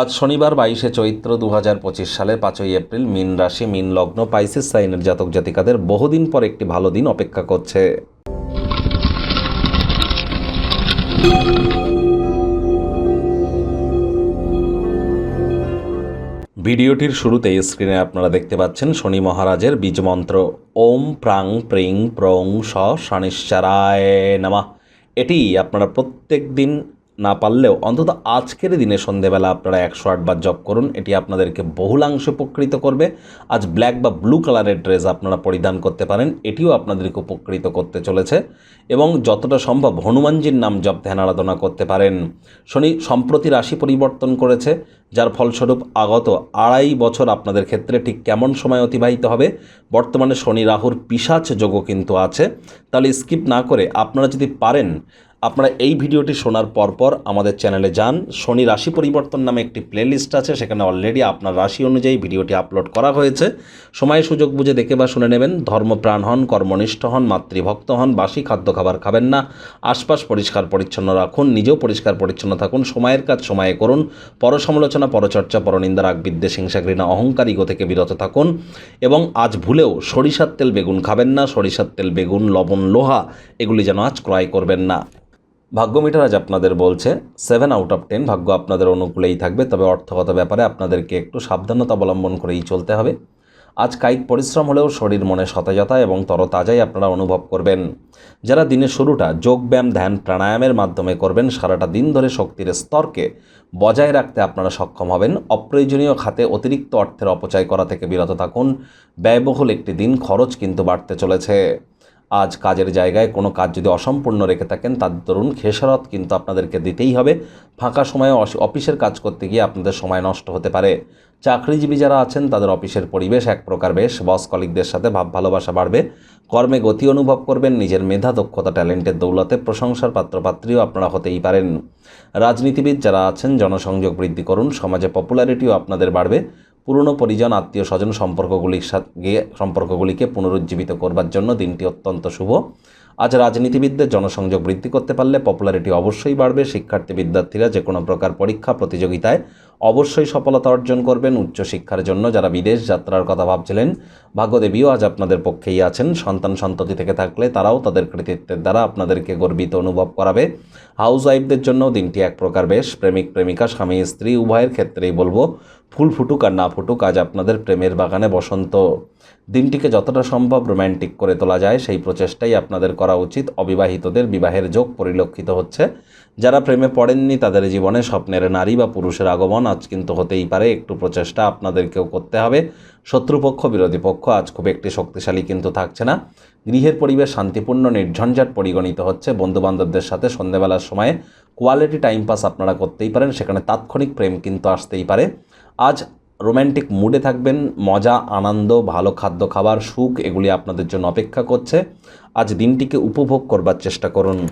আজ শনিবার 22শে চৈত্র 2025 সালের 5ই এপ্রিল। মীন রাশি, মীন লগ্ন, পাইসিস সাইনের জাতক জাতিকাদের বহুদিন পর একটি ভালো দিন অপেক্ষা করছে। ভিডিওটির শুরুতেই স্ক্রিনে আপনারা দেখতে পাচ্ছেন শনি মহারাজের বীজমন্ত্র ওম প্রাং প্রিং প্রং স শনিশ্চরায় নমঃ। এটি আপনারা প্রত্যেক দিন না পারলেও অন্তত আজকের দিনে সন্ধেবেলা আপনারা 108 বার জপ করুন। এটি আপনাদেরকে বহুলাংশে উপকৃত করবে। আজ ব্ল্যাক বা ব্লু কালারের ড্রেস আপনারা পরিধান করতে পারেন, এটিও আপনাদেরকে উপকৃত করতে চলেছে। এবং যতটা সম্ভব হনুমানজির নাম জপ ধ্যান আরাধনা করতে পারেন। শনি সম্প্রতি রাশি পরিবর্তন করেছে, যার ফলস্বরূপ আগত 2.5 বছর আপনাদের ক্ষেত্রে ঠিক কেমন সময় অতিবাহিত হবে। বর্তমানে শনি রাহুর পিশাচ যোগও কিন্তু আছে। তাহলে স্কিপ না করে আপনারা যদি পারেন, আপনারা এই ভিডিওটি শোনার পরপর আমাদের চ্যানেলে যান। শনি রাশি পরিবর্তন নামে একটি প্লেলিস্ট আছে, সেখানে অলরেডি আপনার রাশি অনুযায়ী ভিডিওটি আপলোড করা হয়েছে। সময় সুযোগ বুঝে দেখে বা শুনে নেবেন। ধর্মপ্রাণ হন, কর্মনিষ্ঠ হন, মাতৃভক্ত হন, বাসি খাদ্য খাবার খাবেন না, আশপাশ পরিষ্কার পরিচ্ছন্ন রাখুন, নিজেও পরিষ্কার পরিচ্ছন্ন থাকুন, সময়ের কাজ সময়ে করুন, পরসমালোচনা, পরচর্চা, পরনিন্দা, রাগ, বিদ্বেষ, হিংসা, ঘৃণা, অহংকার, ইগো থেকে বিরত থাকুন। এবং আজ ভুলেও সরিষার তেল বেগুন খাবেন না। সরিষার তেল বেগুন, লবণ, লোহা এগুলি যেন আজ ক্রয় করবেন না। ভাগ্য মিটার আজ আপনাদের বলছে 7 আউট অফ 10। ভাগ্য আপনাদের অনুকূলেই থাকবে, তবে অর্থগত ব্যাপারে আপনাদেরকে একটু সাবধানতা অবলম্বন করেই চলতে হবে। আজ কায়িক পরিশ্রম হলেও শরীর মনে সতেজতা এবং তরতাজাই আপনারা অনুভব করবেন। যারা দিনের শুরুটা যোগব্যায়াম, ধ্যান, প্রাণায়ামের মাধ্যমে করবেন, সারাটা দিন ধরে শক্তির স্তরকে বজায় রাখতে আপনারা সক্ষম হবেন। অপ্রয়োজনীয় খাতে অতিরিক্ত অর্থের অপচয় করা থেকে বিরত থাকুন। ব্যয়বহুল একটি দিন, খরচ কিন্তু বাড়তে চলেছে। আজ কাজের জায়গায় কোনো কাজ যদি অসম্পূর্ণ রেখে থাকেন, তার দরুন খেসারত কিন্তু আপনাদেরকে দিতেই হবে। ফাঁকা সময়ে অফিসের কাজ করতে গিয়ে আপনাদের সময় নষ্ট হতে পারে। চাকরিজীবী যারা আছেন তাদের অফিসের পরিবেশ এক প্রকার বেশ। বস কলিগদের সাথে ভাব ভালোবাসা বাড়বে। কর্মে গতি অনুভব করবেন। নিজের মেধা, দক্ষতা, ট্যালেন্টের দৌলতে প্রশংসার পাত্রপাত্রীও আপনারা হতেই পারেন। রাজনীতিবিদ যারা আছেন জনসংযোগ বৃদ্ধি করুন। সমাজে পপুলারিটিও আপনাদের বাড়বে। পুরনো পরিজন, আত্মীয় স্বজন সম্পর্কগুলিকে পুনরুজ্জীবিত করবার জন্য দিনটি অত্যন্ত শুভ। আজ রাজনীতিবিদদের জনসংযোগ বৃদ্ধি করতে পারলে পপুলারিটি অবশ্যই বাড়বে। শিক্ষার্থী বিদ্যার্থীরা যে কোনো প্রকার পরীক্ষা প্রতিযোগিতায় অবশ্যই সফলতা অর্জন করবেন। উচ্চশিক্ষার জন্য যারা বিদেশ যাত্রার কথা ভাবছিলেন, ভাগ্যদেবীও আজ আপনাদের পক্ষেই আছেন। সন্তান সন্ততি থেকে থাকলে তারাও তাদের কৃতিত্বের দ্বারা আপনাদেরকে গর্বিত অনুভব করাবে। হাউস ওয়াইফদের জন্যও দিনটি এক প্রকার বেশ। প্রেমিক প্রেমিকা, স্বামী স্ত্রী উভয়ের ক্ষেত্রেই বলবো, ফুল ফুটুক আর না ফুটুক, আজ আপনাদের প্রেমের বাগানে বসন্ত। দিনটিকে যতটা সম্ভব রোম্যান্টিক করে তোলা যায় সেই প্রচেষ্টাই আপনাদের করা উচিত। অবিবাহিতদের বিবাহের যোগ পরিলক্ষিত হচ্ছে। যারা প্রেমে পড়েননি তাদের জীবনে স্বপ্নের নারী বা পুরুষের আগমন আজ কিন্তু হতেই পারে। একটু প্রচেষ্টা আপনাদেরকেও করতে হবে। শত্রুপক্ষ, বিরোধী পক্ষ আজ খুব একটি শক্তিশালী কিন্তু থাকছে না। গৃহের পরিবেশ শান্তিপূর্ণ, নির্ঝঞ্ঝাট পরিগণিত হচ্ছে। বন্ধুবান্ধবদের সাথে সন্ধ্যেবেলার সময়ে কোয়ালিটি টাইম পাস আপনারা করতেই পারেন, সেখানে তাৎক্ষণিক প্রেম কিন্তু আসতেই পারে। আজ রোম্যান্টিক মুডে থাকবেন। মজা, আনন্দ, ভালো খাদ্য খাবার, সুখ এগুলি আপনাদের জন্য অপেক্ষা করছে। আজ দিনটিকে উপভোগ করবার চেষ্টা করুন।